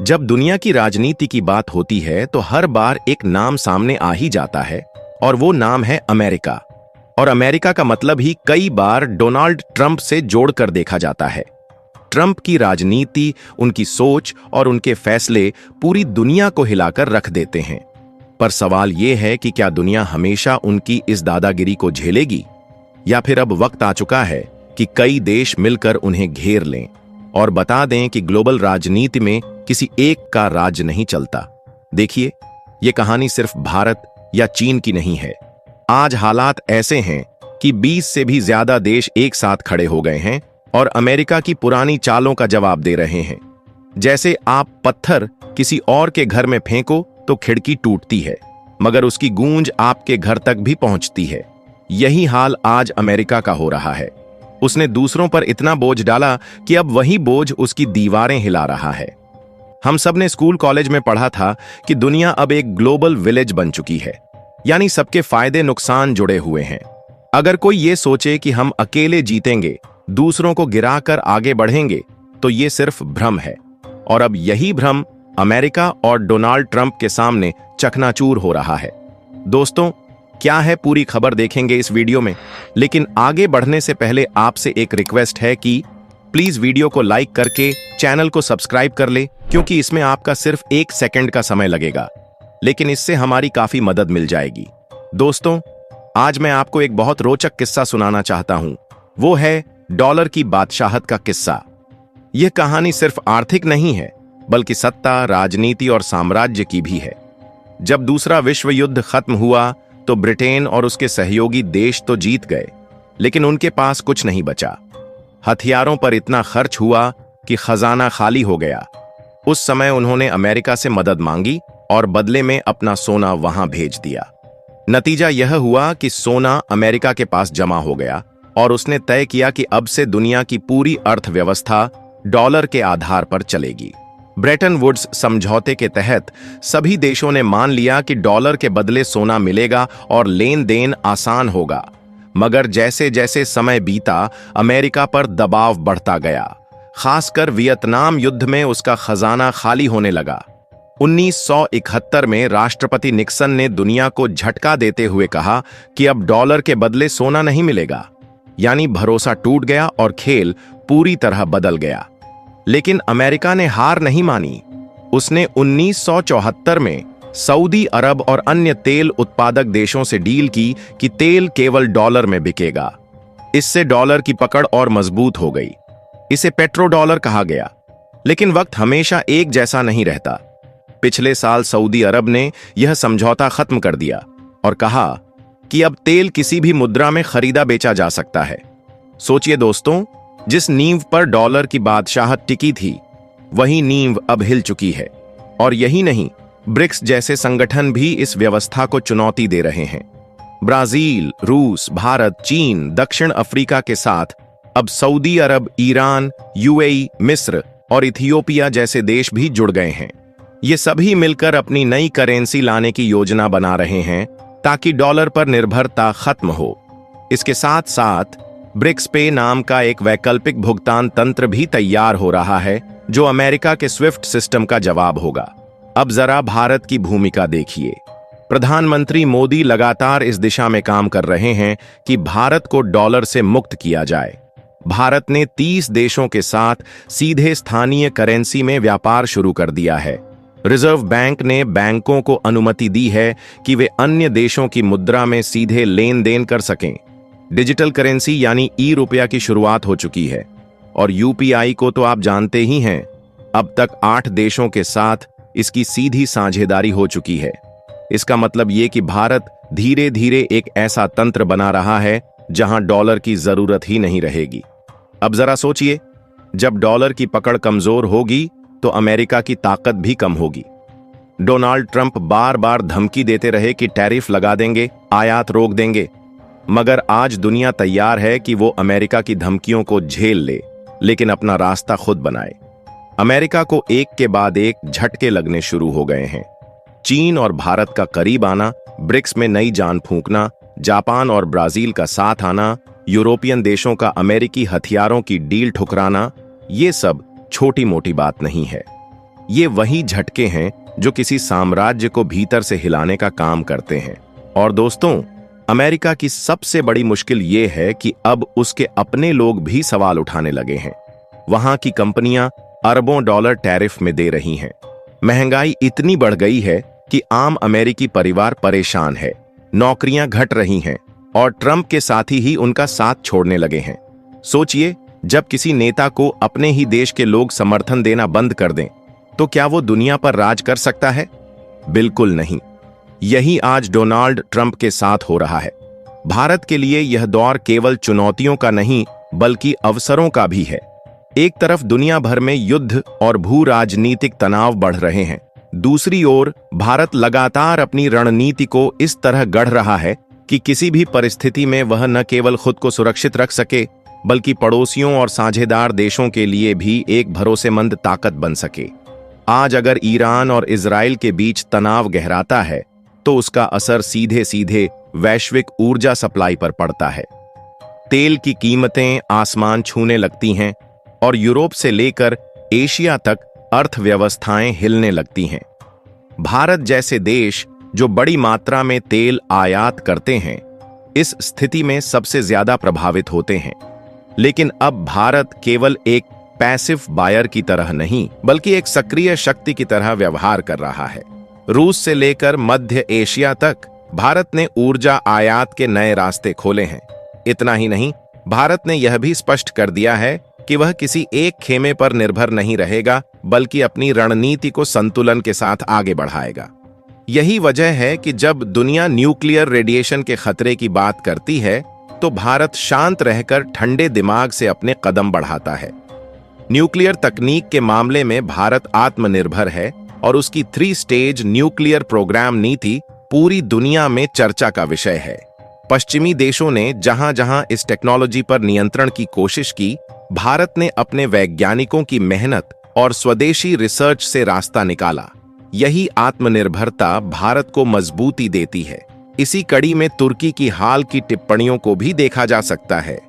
जब दुनिया की राजनीति की बात होती है तो हर बार एक नाम सामने आ ही जाता है और वो नाम है अमेरिका। और अमेरिका का मतलब ही कई बार डोनाल्ड ट्रंप से जोड़कर देखा जाता है। ट्रंप की राजनीति, उनकी सोच और उनके फैसले पूरी दुनिया को हिलाकर रख देते हैं। पर सवाल ये है कि क्या दुनिया हमेशा उनकी इस दादागिरी को झेलेगी, या फिर अब वक्त आ चुका है कि कई देश मिलकर उन्हें घेर लें और बता दें कि ग्लोबल राजनीति में किसी एक का राज्य नहीं चलता। देखिए, ये कहानी सिर्फ भारत या चीन की नहीं है। आज हालात ऐसे हैं कि 20 से भी ज्यादा देश एक साथ खड़े हो गए हैं और अमेरिका की पुरानी चालों का जवाब दे रहे हैं। जैसे आप पत्थर किसी और के घर में फेंको तो खिड़की टूटती है, मगर उसकी गूंज आपके घर तक भी पहुंचती है। यही हाल आज अमेरिका का हो रहा है। उसने दूसरों पर इतना बोझ डाला कि अब वही बोझ उसकी दीवारें हिला रहा है। हम सब ने स्कूल कॉलेज में पढ़ा था कि दुनिया अब एक ग्लोबल विलेज बन चुकी है, यानी सबके फायदे नुकसान जुड़े हुए हैं। अगर कोई ये सोचे कि हम अकेले जीतेंगे, दूसरों को गिराकर आगे बढ़ेंगे, तो ये सिर्फ भ्रम है। और अब यही भ्रम अमेरिका और डोनाल्ड ट्रंप के सामने चकनाचूर हो रहा है। दोस्तों, क्या है पूरी खबर देखेंगे इस वीडियो में, लेकिन आगे बढ़ने से पहले आपसे एक रिक्वेस्ट है कि प्लीज वीडियो को लाइक करके चैनल को सब्सक्राइब कर ले, क्योंकि इसमें आपका सिर्फ 1 सेकंड का समय लगेगा, लेकिन इससे हमारी काफी मदद मिल जाएगी। दोस्तों, आज मैं आपको एक बहुत रोचक किस्सा सुनाना चाहता हूं। वो है डॉलर की बादशाहत का किस्सा। यह कहानी सिर्फ आर्थिक नहीं है, बल्कि सत्ता, राजनीति और साम्राज्य की भी है। जब दूसरा विश्व युद्ध खत्म हुआ तो ब्रिटेन और उसके सहयोगी देश तो जीत गए, लेकिन उनके पास कुछ नहीं बचा। हथियारों पर इतना खर्च हुआ कि खजाना खाली हो गया। उस समय उन्होंने अमेरिका से मदद मांगी और बदले में अपना सोना वहां भेज दिया। नतीजा यह हुआ कि सोना अमेरिका के पास जमा हो गया और उसने तय किया कि अब से दुनिया की पूरी अर्थव्यवस्था डॉलर के आधार पर चलेगी। ब्रेटन वुड्स समझौते के तहत सभी देशों ने मान लिया कि डॉलर के बदले सोना मिलेगा और लेन देन आसान होगा। मगर जैसे जैसे समय बीता, अमेरिका पर दबाव बढ़ता गया। खासकर वियतनाम युद्ध में उसका खजाना खाली होने लगा। 1971 में राष्ट्रपति निक्सन ने दुनिया को झटका देते हुए कहा कि अब डॉलर के बदले सोना नहीं मिलेगा। यानी भरोसा टूट गया और खेल पूरी तरह बदल गया। लेकिन अमेरिका ने हार नहीं मानी। उसने 1974 में सऊदी अरब और अन्य तेल उत्पादक देशों से डील की कि तेल केवल डॉलर में बिकेगा। इससे डॉलर की पकड़ और मजबूत हो गई। इसे पेट्रो डॉलर कहा गया। लेकिन वक्त हमेशा एक जैसा नहीं रहता। पिछले साल सऊदी अरब ने यह समझौता खत्म कर दिया और कहा कि अब तेल किसी भी मुद्रा में खरीदा बेचा जा सकता है। सोचिए दोस्तों, जिस नींव पर डॉलर की बादशाहत टिकी थी, वही नींव अब हिल चुकी है। और यही नहीं, ब्रिक्स जैसे संगठन भी इस व्यवस्था को चुनौती दे रहे हैं। ब्राजील, रूस, भारत, चीन, दक्षिण अफ्रीका के साथ अब सऊदी अरब, ईरान, यूएई, मिस्र और इथियोपिया जैसे देश भी जुड़ गए हैं। ये सभी मिलकर अपनी नई करेंसी लाने की योजना बना रहे हैं ताकि डॉलर पर निर्भरता खत्म हो। इसके साथ साथ ब्रिक्स पे नाम का एक वैकल्पिक भुगतान तंत्र भी तैयार हो रहा है, जो अमेरिका के स्विफ्ट सिस्टम का जवाब होगा। अब जरा भारत की भूमिका देखिए। प्रधानमंत्री मोदी लगातार इस दिशा में काम कर रहे हैं कि भारत को डॉलर से मुक्त किया जाए। भारत ने 30 देशों के साथ सीधे स्थानीय करेंसी में व्यापार शुरू कर दिया है। रिजर्व बैंक ने बैंकों को अनुमति दी है कि वे अन्य देशों की मुद्रा में सीधे लेन देन कर सकें। डिजिटल करेंसी यानी ई-रुपया की शुरुआत हो चुकी है और यूपीआई को तो आप जानते ही हैं। अब तक 8 देशों के साथ इसकी सीधी साझेदारी हो चुकी है। इसका मतलब ये कि भारत धीरे धीरे एक ऐसा तंत्र बना रहा है जहां डॉलर की जरूरत ही नहीं रहेगी। अब जरा सोचिए, जब डॉलर की पकड़ कमजोर होगी तो अमेरिका की ताकत भी कम होगी। डोनाल्ड ट्रंप बार बार धमकी देते रहे कि टैरिफ लगा देंगे, आयात रोक देंगे, मगर आज दुनिया तैयार है कि वो अमेरिका की धमकियों को झेल ले, लेकिन अपना रास्ता खुद बनाए। अमेरिका को एक के बाद एक झटके लगने शुरू हो गए हैं। चीन और भारत का करीब आना, ब्रिक्स में नई जान फूंकना, जापान और ब्राजील का साथ आना, यूरोपियन देशों का अमेरिकी हथियारों की डील ठुकराना, ये सब छोटी मोटी बात नहीं है। ये वही झटके हैं जो किसी साम्राज्य को भीतर से हिलाने का काम करते हैं। और दोस्तों, अमेरिका की सबसे बड़ी मुश्किल ये है कि अब उसके अपने लोग भी सवाल उठाने लगे हैं। वहां की कंपनियां अरबों डॉलर टैरिफ में दे रही हैं। महंगाई इतनी बढ़ गई है कि आम अमेरिकी परिवार परेशान है, नौकरियां घट रही हैं और ट्रंप के साथी ही उनका साथ छोड़ने लगे हैं। सोचिए, जब किसी नेता को अपने ही देश के लोग समर्थन देना बंद कर दें, तो क्या वो दुनिया पर राज कर सकता है? बिल्कुल नहीं। यही आज डोनाल्ड ट्रंप के साथ हो रहा है। भारत के लिए यह दौर केवल चुनौतियों का नहीं, बल्कि अवसरों का भी है। एक तरफ दुनिया भर में युद्ध और भू राजनीतिक तनाव बढ़ रहे हैं, दूसरी ओर भारत लगातार अपनी रणनीति को इस तरह गढ़ रहा है कि किसी भी परिस्थिति में वह न केवल खुद को सुरक्षित रख सके, बल्कि पड़ोसियों और साझेदार देशों के लिए भी एक भरोसेमंद ताकत बन सके। आज अगर ईरान और इजराइल के बीच तनाव गहराता है, तो उसका असर सीधे सीधे वैश्विक ऊर्जा सप्लाई पर पड़ता है। तेल की कीमतें आसमान छूने लगती हैं और यूरोप से लेकर एशिया तक अर्थव्यवस्थाएं हिलने लगती हैं। भारत जैसे देश जो बड़ी मात्रा में तेल आयात करते हैं, इस स्थिति में सबसे ज्यादा प्रभावित होते हैं। लेकिन अब भारत केवल एक पैसिव बायर की तरह नहीं, बल्कि एक सक्रिय शक्ति की तरह व्यवहार कर रहा है। रूस से लेकर मध्य एशिया तक भारत ने ऊर्जा आयात के नए रास्ते खोले हैं। इतना ही नहीं, भारत ने यह भी स्पष्ट कर दिया है कि वह किसी एक खेमे पर निर्भर नहीं रहेगा, बल्कि अपनी रणनीति को संतुलन के साथ आगे बढ़ाएगा। यही वजह है कि जब दुनिया न्यूक्लियर रेडिएशन के खतरे की बात करती है, तो भारत शांत रहकर ठंडे दिमाग से अपने कदम बढ़ाता है। न्यूक्लियर तकनीक के मामले में भारत आत्मनिर्भर है और उसकी 3 स्टेज न्यूक्लियर प्रोग्राम नीति पूरी दुनिया में चर्चा का विषय है। पश्चिमी देशों ने जहां जहां इस टेक्नोलॉजी पर नियंत्रण की कोशिश की, भारत ने अपने वैज्ञानिकों की मेहनत और स्वदेशी रिसर्च से रास्ता निकाला। यही आत्मनिर्भरता भारत को मजबूती देती है। इसी कड़ी में तुर्की की हाल की टिप्पणियों को भी देखा जा सकता है।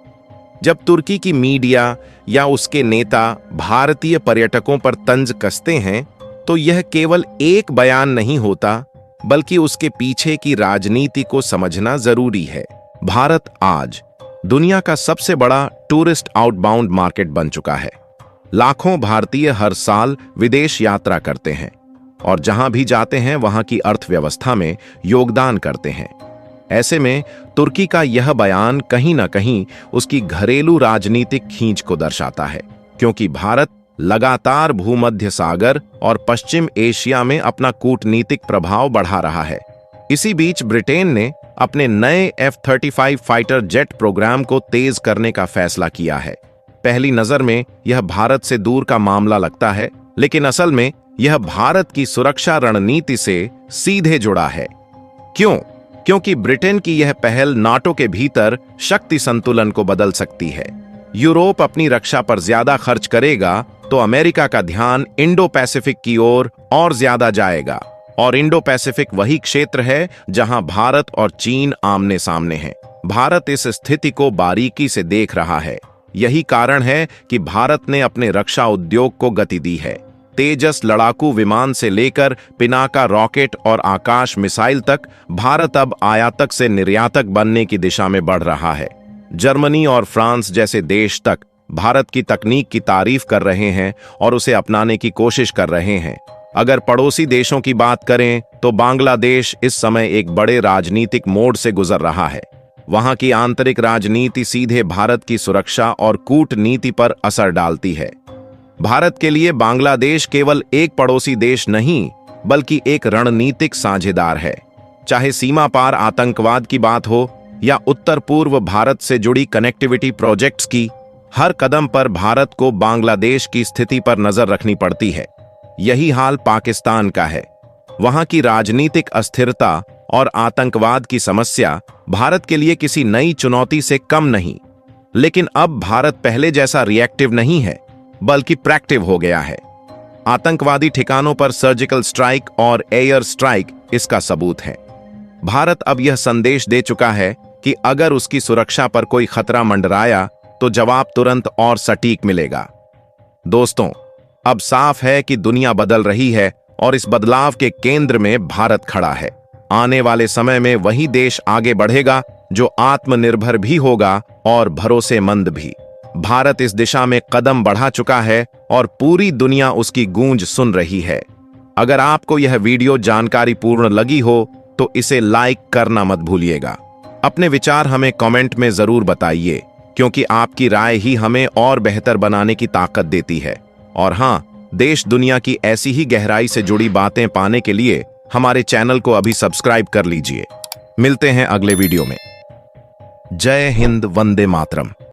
जब तुर्की की मीडिया या उसके नेता भारतीय पर्यटकों पर तंज कसते हैं, तो यह केवल एक बयान नहीं होता, बल्कि उसके पीछे की राजनीति को समझना जरूरी है। भारत आज दुनिया का सबसे बड़ा टूरिस्ट आउटबाउंड मार्केट बन चुका है। लाखों भारतीय हर साल विदेश यात्रा करते हैं और जहां भी जाते हैं वहां की अर्थव्यवस्था में योगदान करते हैं। ऐसे में तुर्की का यह बयान कहीं ना कहीं उसकी घरेलू राजनीतिक खींच को दर्शाता है, क्योंकि भारत लगातार भूमध्य सागर और पश्चिम एशिया में अपना कूटनीतिक प्रभाव बढ़ा रहा है। इसी बीच ब्रिटेन ने अपने नए F-35 फाइटर जेट प्रोग्राम को तेज करने का फैसला किया है। पहली नजर में यह भारत से दूर का मामला लगता है, लेकिन असल में यह भारत की सुरक्षा रणनीति से सीधे जुड़ा है। क्यों? क्योंकि ब्रिटेन की यह पहल नाटो के भीतर शक्ति संतुलन को बदल सकती है। यूरोप अपनी रक्षा पर ज्यादा खर्च करेगा, तो अमेरिका का ध्यान इंडो पैसिफिक की ओर और ज्यादा जाएगा। और इंडो पैसिफिक वही क्षेत्र है जहां भारत और चीन आमने सामने हैं। भारत इस स्थिति को बारीकी से देख रहा है। यही कारण है कि भारत ने अपने रक्षा उद्योग को गति दी है। तेजस लड़ाकू विमान से लेकर पिनाका रॉकेट और आकाश मिसाइल तक भारत अब आयातक से निर्यातक बनने की दिशा में बढ़ रहा है। जर्मनी और फ्रांस जैसे देश तक भारत की तकनीक की तारीफ कर रहे हैं और उसे अपनाने की कोशिश कर रहे हैं। अगर पड़ोसी देशों की बात करें, तो बांग्लादेश इस समय एक बड़े राजनीतिक मोड़ से गुजर रहा है। वहां की आंतरिक राजनीति सीधे भारत की सुरक्षा और कूटनीति पर असर डालती है। भारत के लिए बांग्लादेश केवल एक पड़ोसी देश नहीं, बल्कि एक रणनीतिक साझेदार है। चाहे सीमा पार आतंकवाद की बात हो या उत्तर पूर्व भारत से जुड़ी कनेक्टिविटी प्रोजेक्ट्स की, हर कदम पर भारत को बांग्लादेश की स्थिति पर नजर रखनी पड़ती है। यही हाल पाकिस्तान का है। वहां की राजनीतिक अस्थिरता और आतंकवाद की समस्या भारत के लिए किसी नई चुनौती से कम नहीं। लेकिन अब भारत पहले जैसा रिएक्टिव नहीं है, बल्कि प्रैक्टिव हो गया है। आतंकवादी ठिकानों पर सर्जिकल स्ट्राइक और एयर स्ट्राइक इसका सबूत है। भारत अब यह संदेश दे चुका है कि अगर उसकी सुरक्षा पर कोई खतरा मंडराया, तो जवाब तुरंत और सटीक मिलेगा। दोस्तों, अब साफ है कि दुनिया बदल रही है और इस बदलाव के केंद्र में भारत खड़ा है। आने वाले समय में वही देश आगे बढ़ेगा जो आत्मनिर्भर भी होगा और भरोसेमंद भी। भारत इस दिशा में कदम बढ़ा चुका है और पूरी दुनिया उसकी गूंज सुन रही है। अगर आपको यह वीडियो जानकारीपूर्ण लगी हो तो इसे लाइक करना मत भूलिएगा। अपने विचार हमें कमेंट में जरूर बताइए, क्योंकि आपकी राय ही हमें और बेहतर बनाने की ताकत देती है। और हां, देश दुनिया की ऐसी ही गहराई से जुड़ी बातें पाने के लिए हमारे चैनल को अभी सब्सक्राइब कर लीजिए। मिलते हैं अगले वीडियो में। जय हिंद, वंदे मातरम।